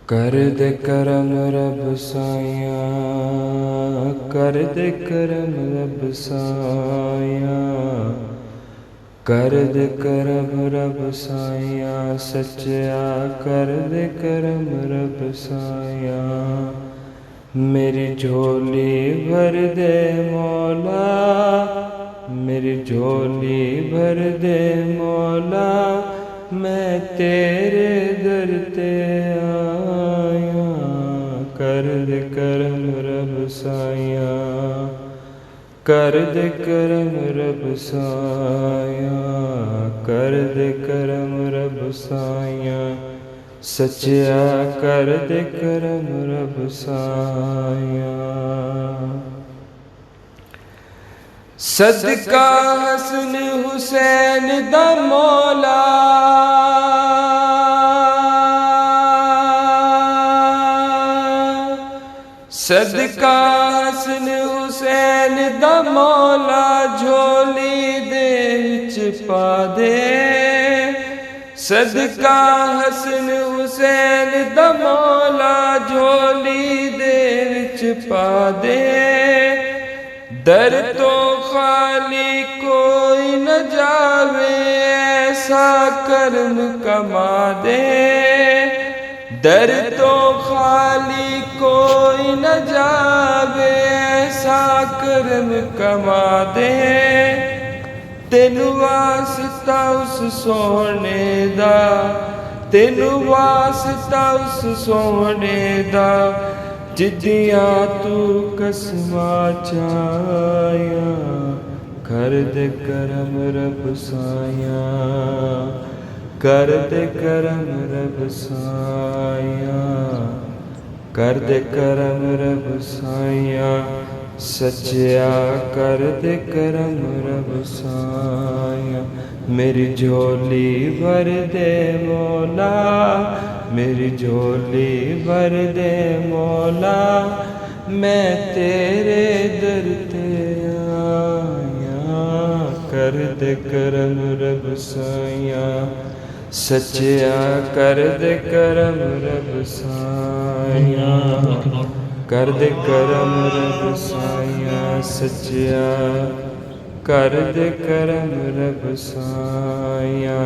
कर दे करम रब साया, कर दे करम रब साया, कर दे करम रब साया, सच्चा कर दे करम रब साया। मेरी झोली भर दे मौला, मेरी झोली भर दे मौला, मैं तेरे दर ते आया। कर दे करम रब साया, कर दे करम रब साया, कर दे करम रब साया, सच्चा कर दे करम रब साया। सदका हसन हुसैन दा मौला, सदका हसन हुसैन दा मौला, झोली दे विच पा दे। सदका हसन हुसैन दा मौला, झोली दे विच पा दे। दर तो खाली कोई न जावे, ऐसा कर्म कमा दे। दर तो खाली कोई न जावे, ऐसा कर्म कमा दे। तेनू वास्ता उस सोने दा, तेनू वास्ता उस सोने दा, जिदियां तू कसमां चाया। कर दे करम रब साया, कर दे करम रब साया, कर दे करम रब साया, सच्चा कर दे करम रब साया। मेरी झोली भर दे मौला, मेरी झोली भर दे मौला, मैं तेरे दर ते आया। कर दे करम रब साया, सच्चा कर दे करम रब साया, कर दे करम रब साया, सच्चा कर दे करम रब साया।